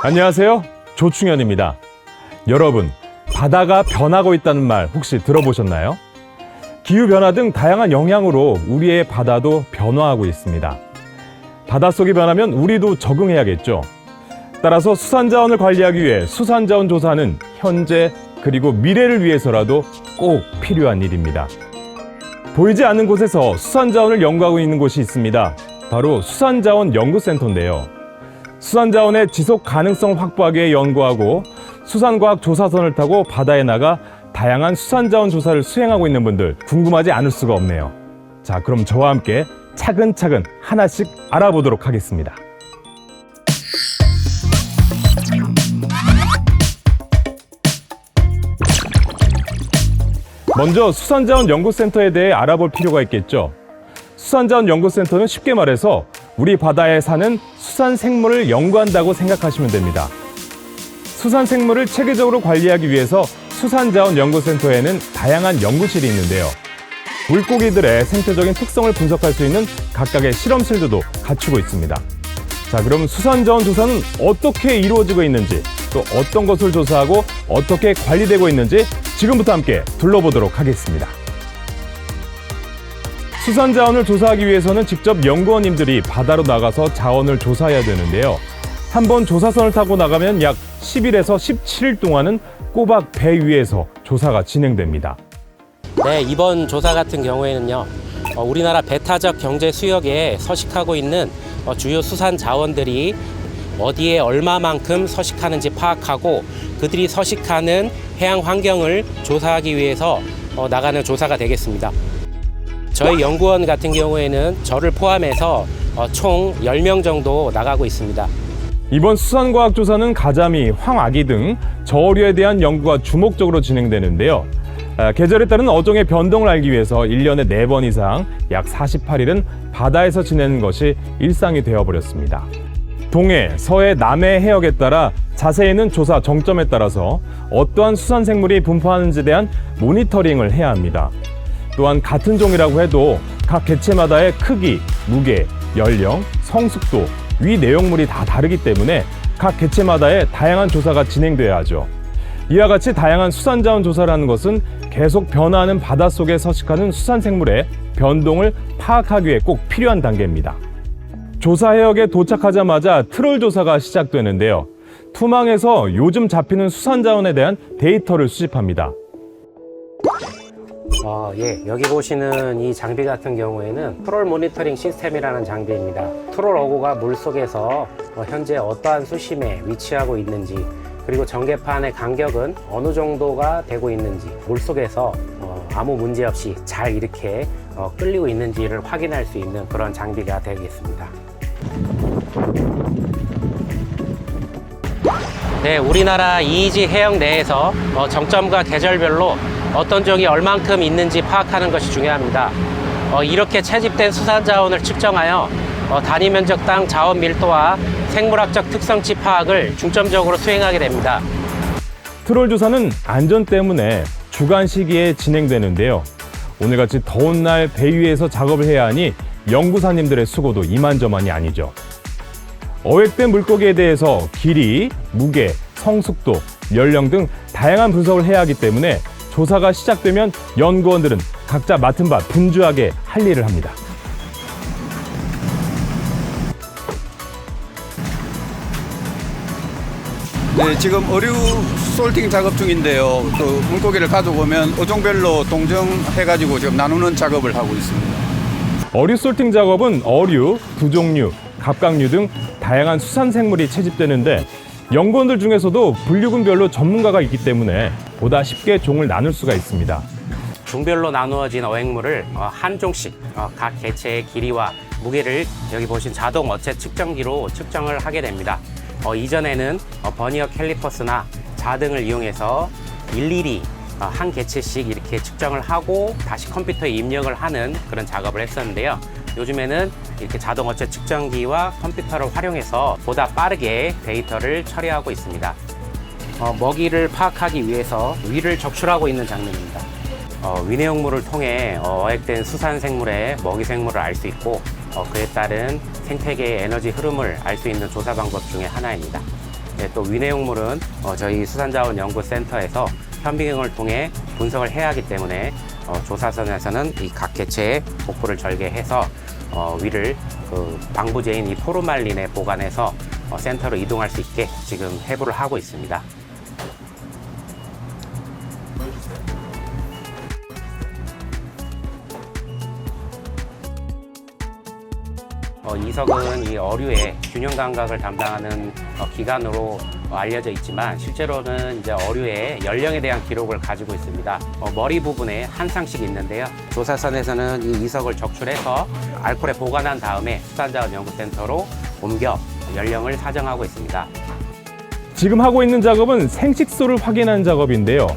안녕하세요. 조충현입니다. 여러분, 바다가 변하고 있다는 말 혹시 들어보셨나요? 기후변화 등 다양한 영향으로 우리의 바다도 변화하고 있습니다. 바닷속이 변하면 우리도 적응해야겠죠. 따라서 수산자원을 관리하기 위해 수산자원 조사는 현재 그리고 미래를 위해서라도 꼭 필요한 일입니다. 보이지 않는 곳에서 수산자원을 연구하고 있는 곳이 있습니다. 바로 수산자원연구센터인데요. 수산자원의 지속 가능성 확보하기 위해 연구하고 수산과학 조사선을 타고 바다에 나가 다양한 수산자원 조사를 수행하고 있는 분들 궁금하지 않을 수가 없네요. 자, 그럼 저와 함께 차근차근 하나씩 알아보도록 하겠습니다. 먼저 수산자원연구센터에 대해 알아볼 필요가 있겠죠. 수산자원연구센터는 쉽게 말해서 우리 바다에 사는 수산생물을 연구한다고 생각하시면 됩니다. 수산생물을 체계적으로 관리하기 위해서 수산자원연구센터에는 다양한 연구실이 있는데요. 물고기들의 생태적인 특성을 분석할 수 있는 각각의 실험실들도 갖추고 있습니다. 자, 그럼 수산자원 조사는 어떻게 이루어지고 있는지, 또 어떤 것을 조사하고 어떻게 관리되고 있는지 지금부터 함께 둘러보도록 하겠습니다. 수산자원을 조사하기 위해서는 직접 연구원님들이 바다로 나가서 자원을 조사해야 되는데요. 한번 조사선을 타고 나가면 약 10일에서 17일 동안은 꼬박 배 위에서 조사가 진행됩니다. 네, 이번 조사 같은 경우에는요, 우리나라 배타적 경제 수역에 서식하고 있는 주요 수산 자원들이 어디에 얼마만큼 서식하는지 파악하고 그들이 서식하는 해양 환경을 조사하기 위해서 나가는 조사가 되겠습니다. 저희 연구원 같은 경우에는 저를 포함해서 총 10명 정도 나가고 있습니다. 이번 수산과학 조사는 가자미, 황아기 등 저어류에 대한 연구가 주목적으로 진행되는데요. 계절에 따른 어종의 변동을 알기 위해서 1년에 4번 이상 약 48일은 바다에서 지내는 것이 일상이 되어버렸습니다. 동해, 서해, 남해 해역에 따라 자세히는 조사 정점에 따라서 어떠한 수산생물이 분포하는지에 대한 모니터링을 해야 합니다. 또한 같은 종이라고 해도 각 개체마다의 크기, 무게, 연령, 성숙도, 위 내용물이 다 다르기 때문에 각 개체마다의 다양한 조사가 진행돼야 하죠. 이와 같이 다양한 수산자원 조사라는 것은 계속 변화하는 바닷속에 서식하는 수산생물의 변동을 파악하기 위해 꼭 필요한 단계입니다. 조사 해역에 도착하자마자 트롤 조사가 시작되는데요. 투망에서 요즘 잡히는 수산자원에 대한 데이터를 수집합니다. 여기 보시는 이 장비 같은 경우에는 트롤 모니터링 시스템이라는 장비입니다. 트롤 어구가 물속에서 현재 어떠한 수심에 위치하고 있는지, 그리고 전개판의 간격은 어느 정도가 되고 있는지, 물속에서 아무 문제 없이 잘 이렇게 끌리고 있는지를 확인할 수 있는 그런 장비가 되겠습니다. 네, 우리나라 이이지 해역 내에서 정점과 계절별로 어떤 종이 얼만큼 있는지 파악하는 것이 중요합니다. 이렇게 채집된 수산자원을 측정하여 단위 면적당 자원 밀도와 생물학적 특성치 파악을 중점적으로 수행하게 됩니다. 트롤 조사는 안전 때문에 주간 시기에 진행되는데요. 오늘같이 더운 날 배 위에서 작업을 해야 하니 연구사님들의 수고도 이만저만이 아니죠. 어획된 물고기에 대해서 길이, 무게, 성숙도, 연령 등 다양한 분석을 해야 하기 때문에 조사가 시작되면 연구원들은 각자 맡은 바 분주하게 할 일을 합니다. 네, 지금 어류 솔팅 작업 중인데요. 또 물고기를 가져오면 어종별로 동정해가지고 지금 나누는 작업을 하고 있습니다. 어류 솔팅 작업은 어류, 두종류, 갑각류 등 다양한 수산생물이 채집되는데 연구원들 중에서도 분류군별로 전문가가 있기 때문에 보다 쉽게 종을 나눌 수가 있습니다. 종별로 나누어진 어획물을 한 종씩 각 개체의 길이와 무게를 여기 보신 자동 어체 측정기로 측정을 하게 됩니다. 이전에는 버니어 캘리퍼스나 자등을 이용해서 일일이 한 개체씩 이렇게 측정을 하고 다시 컴퓨터에 입력을 하는 그런 작업을 했었는데요. 요즘에는 이렇게 자동 어체 측정기와 컴퓨터를 활용해서 보다 빠르게 데이터를 처리하고 있습니다. 먹이를 파악하기 위해서 위를 적출하고 있는 장면입니다. 위내용물을 통해 어획된 수산 생물의 먹이 생물을 알 수 있고 그에 따른 생태계의 에너지 흐름을 알 수 있는 조사 방법 중에 하나입니다. 네, 또 위내용물은 저희 수산자원연구센터에서 현빙을 통해 분석을 해야 하기 때문에 조사선에서는 이 각 개체의 복부를 절개해서 위를 방부제인 이 포르말린에 보관해서 센터로 이동할 수 있게 지금 해부를 하고 있습니다. 이석은 이 어류의 균형 감각을 담당하는 기관으로 알려져 있지만 실제로는 이제 어류의 연령에 대한 기록을 가지고 있습니다. 머리 부분에 한 쌍씩 있는데요. 조사선에서는 이 이석을 적출해서 알코올에 보관한 다음에 수산자원연구센터로 옮겨 연령을 사정하고 있습니다. 지금 하고 있는 작업은 생식소를 확인하는 작업인데요.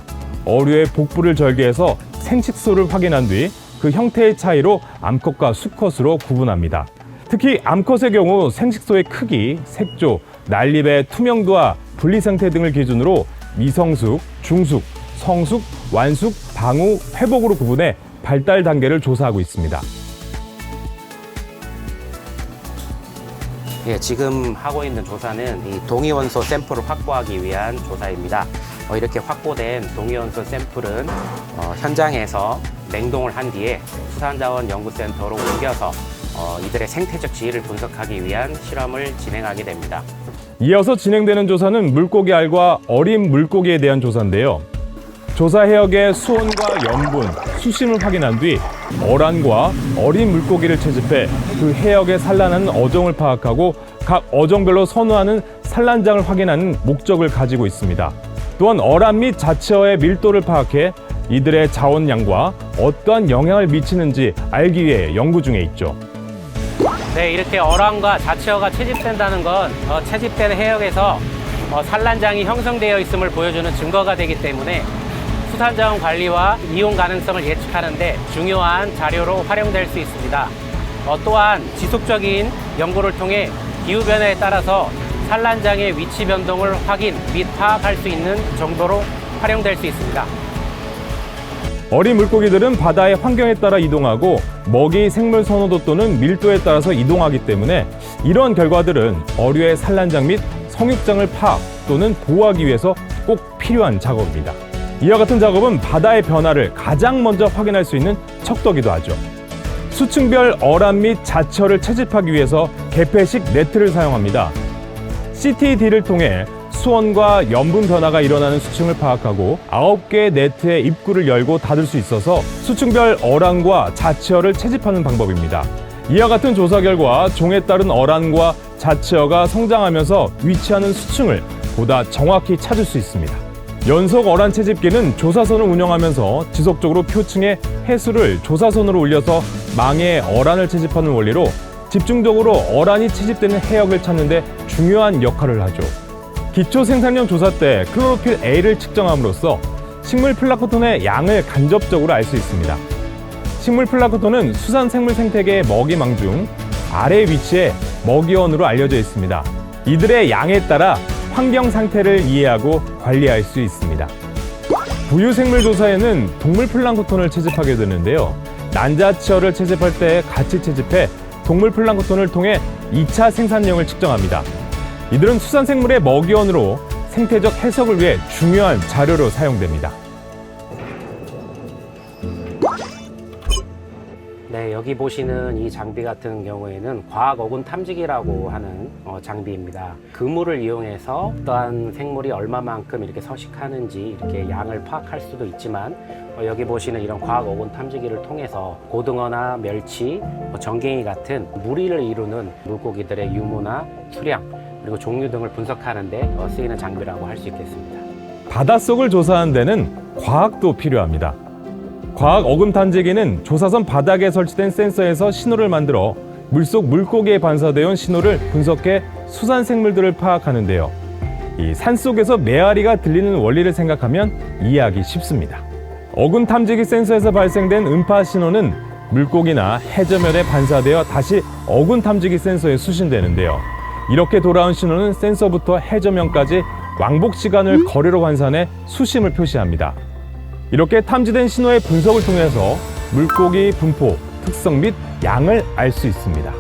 어류의 복부를 절개해서 생식소를 확인한 뒤 그 형태의 차이로 암컷과 수컷으로 구분합니다. 특히 암컷의 경우 생식소의 크기, 색조, 난립의 투명도와 분리 상태 등을 기준으로 미성숙, 중숙, 성숙, 완숙, 방우, 회복으로 구분해 발달 단계를 조사하고 있습니다. 예, 지금 하고 있는 조사는 이 동위원소 샘플을 확보하기 위한 조사입니다. 이렇게 확보된 동위원소 샘플은 현장에서 냉동을 한 뒤에 수산자원연구센터로 옮겨서 이들의 생태적 지위를 분석하기 위한 실험을 진행하게 됩니다. 이어서 진행되는 조사는 물고기 알과 어린 물고기에 대한 조사인데요. 조사 해역의 수온과 염분, 수심을 확인한 뒤 어란과 어린 물고기를 채집해 그 해역에 산란하는 어종을 파악하고 각 어종별로 선호하는 산란장을 확인하는 목적을 가지고 있습니다. 또한 어란 및 자치어의 밀도를 파악해 이들의 자원량과 어떠한 영향을 미치는지 알기 위해 연구 중에 있죠. 네, 이렇게 어랑과 자치어가 채집된다는 건 채집된 해역에서 산란장이 형성되어 있음을 보여주는 증거가 되기 때문에 수산자원 관리와 이용 가능성을 예측하는데 중요한 자료로 활용될 수 있습니다. 또한 지속적인 연구를 통해 기후변화에 따라서 산란장의 위치 변동을 확인 및 파악할 수 있는 정도로 활용될 수 있습니다. 어린 물고기들은 바다의 환경에 따라 이동하고 먹이 생물 선호도 또는 밀도에 따라서 이동하기 때문에 이러한 결과들은 어류의 산란장 및 성육장을 파악 또는 보호하기 위해서 꼭 필요한 작업입니다. 이와 같은 작업은 바다의 변화를 가장 먼저 확인할 수 있는 척도기도 하죠. 수층별 어란 및 자치어를 채집하기 위해서 개폐식 네트를 사용합니다. CTD를 통해 수온과 염분 변화가 일어나는 수층을 파악하고 9개의 네트의 입구를 열고 닫을 수 있어서 수층별 어란과 자치어를 채집하는 방법입니다. 이와 같은 조사 결과 종에 따른 어란과 자치어가 성장하면서 위치하는 수층을 보다 정확히 찾을 수 있습니다. 연속 어란 채집기는 조사선을 운영하면서 지속적으로 표층의 해수를 조사선으로 올려서 망에 어란을 채집하는 원리로 집중적으로 어란이 채집되는 해역을 찾는 데 중요한 역할을 하죠. 기초 생산량 조사 때 클로로필 A를 측정함으로써 식물 플라크톤의 양을 간접적으로 알 수 있습니다. 식물 플라크톤은 수산 생물 생태계의 먹이망 중 아래 위치에 먹이원으로 알려져 있습니다. 이들의 양에 따라 환경 상태를 이해하고 관리할 수 있습니다. 부유생물 조사에는 동물 플랑크톤을 채집하게 되는데요. 난자치어를 채집할 때 같이 채집해 동물 플랑크톤을 통해 2차 생산량을 측정합니다. 이들은 수산생물의 먹이원으로 생태적 해석을 위해 중요한 자료로 사용됩니다. 네, 여기 보시는 이 장비 같은 경우에는 과학 어군 탐지기라고 하는 장비입니다. 그물을 이용해서 어떠한 생물이 얼마만큼 이렇게 서식하는지 이렇게 양을 파악할 수도 있지만 여기 보시는 이런 과학 어군 탐지기를 통해서 고등어나 멸치, 정갱이 같은 무리를 이루는 물고기들의 유무나 수량 그리고 종류 등을 분석하는 데 쓰이는 장비라고 할 수 있겠습니다. 바닷속을 조사하는 데는 과학도 필요합니다. 과학 어금 탐지기는 조사선 바닥에 설치된 센서에서 신호를 만들어 물속 물고기에 반사되어 온 신호를 분석해 수산 생물들을 파악하는데요. 이 산속에서 메아리가 들리는 원리를 생각하면 이해하기 쉽습니다. 어군 탐지기 센서에서 발생된 음파 신호는 물고기나 해저면에 반사되어 다시 어군 탐지기 센서에 수신되는데요. 이렇게 돌아온 신호는 센서부터 해저면까지 왕복 시간을 거리로 환산해 수심을 표시합니다. 이렇게 탐지된 신호의 분석을 통해서 물고기 분포, 특성 및 양을 알 수 있습니다.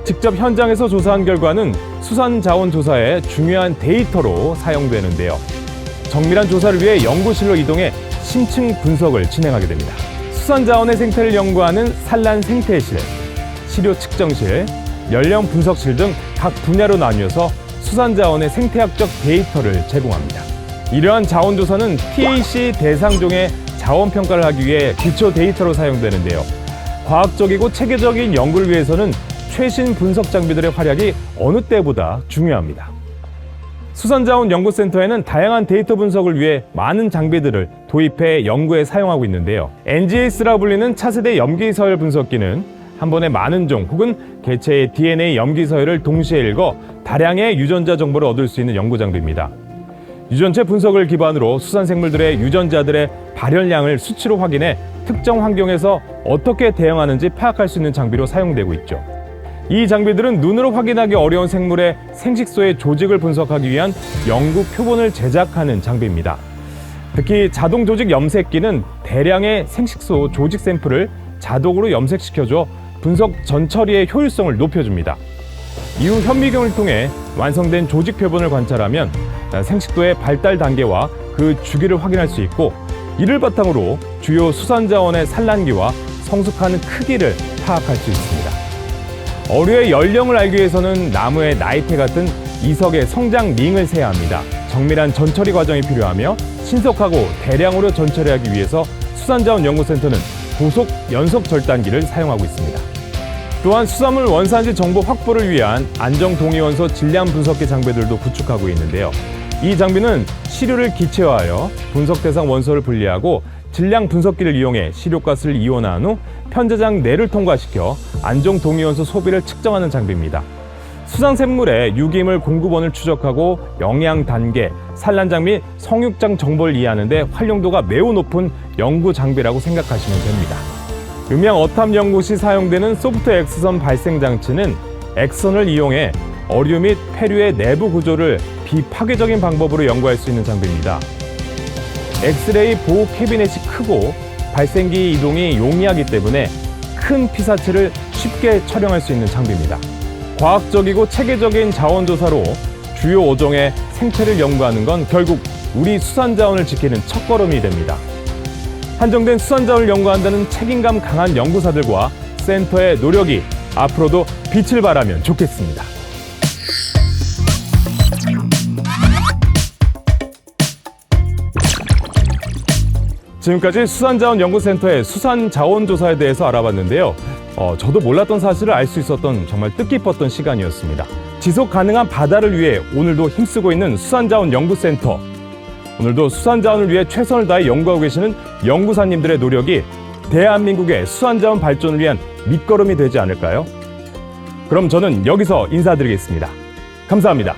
직접 현장에서 조사한 결과는 수산자원조사의 중요한 데이터로 사용되는데요. 정밀한 조사를 위해 연구실로 이동해 심층 분석을 진행하게 됩니다. 수산자원의 생태를 연구하는 산란 생태실, 시료 측정실, 연령 분석실 등 각 분야로 나뉘어서 수산자원의 생태학적 데이터를 제공합니다. 이러한 자원조사는 TAC 대상종의 자원평가를 하기 위해 기초 데이터로 사용되는데요. 과학적이고 체계적인 연구를 위해서는 최신 분석 장비들의 활약이 어느 때보다 중요합니다. 수산자원연구센터에는 다양한 데이터 분석을 위해 많은 장비들을 도입해 연구에 사용하고 있는데요. NGS라 불리는 차세대 염기서열 분석기는 한 번에 많은 종 혹은 개체의 DNA 염기서열을 동시에 읽어 다량의 유전자 정보를 얻을 수 있는 연구 장비입니다. 유전체 분석을 기반으로 수산생물들의 유전자들의 발현량을 수치로 확인해 특정 환경에서 어떻게 대응하는지 파악할 수 있는 장비로 사용되고 있죠. 이 장비들은 눈으로 확인하기 어려운 생물의 생식소의 조직을 분석하기 위한 연구 표본을 제작하는 장비입니다. 특히 자동 조직 염색기는 대량의 생식소 조직 샘플을 자동으로 염색시켜줘 분석 전처리의 효율성을 높여줍니다. 이후 현미경을 통해 완성된 조직 표본을 관찰하면 생식도의 발달 단계와 그 주기를 확인할 수 있고, 이를 바탕으로 주요 수산자원의 산란기와 성숙하는 크기를 파악할 수 있습니다. 어류의 연령을 알기 위해서는 나무의 나이테 같은 이석의 성장 링을 세야 합니다. 정밀한 전처리 과정이 필요하며 신속하고 대량으로 전처리하기 위해서 수산자원연구센터는 고속 연속 절단기를 사용하고 있습니다. 또한 수산물 원산지 정보 확보를 위한 안정동위원소 질량 분석기 장비들도 구축하고 있는데요. 이 장비는 시료를 기체화하여 분석 대상 원소를 분리하고 질량 분석기를 이용해 시료가스를 이온화한 후 편제장 내를 통과시켜 안정동위원소 소비를 측정하는 장비입니다. 수산생물의 유기물 공급원을 추적하고 영양 단계, 산란장 및 성육장 정보를 이해하는 데 활용도가 매우 높은 연구 장비라고 생각하시면 됩니다. 음양 어탐 연구 시 사용되는 소프트 X선 발생 장치는 X선을 이용해 어류 및 폐류의 내부 구조를 비파괴적인 방법으로 연구할 수 있는 장비입니다. 엑스레이 보호 캐비넷이 크고 발생기 이동이 용이하기 때문에 큰 피사체를 쉽게 촬영할 수 있는 장비입니다. 과학적이고 체계적인 자원조사로 주요 어종의 생태를 연구하는 건 결국 우리 수산자원을 지키는 첫걸음이 됩니다. 한정된 수산자원을 연구한다는 책임감 강한 연구사들과 센터의 노력이 앞으로도 빛을 발하면 좋겠습니다. 지금까지 수산자원연구센터의 수산자원조사에 대해서 알아봤는데요. 저도 몰랐던 사실을 알 수 있었던 정말 뜻깊었던 시간이었습니다. 지속 가능한 바다를 위해 오늘도 힘쓰고 있는 수산자원연구센터. 오늘도 수산자원을 위해 최선을 다해 연구하고 계시는 연구사님들의 노력이 대한민국의 수산자원 발전을 위한 밑거름이 되지 않을까요? 그럼 저는 여기서 인사드리겠습니다. 감사합니다.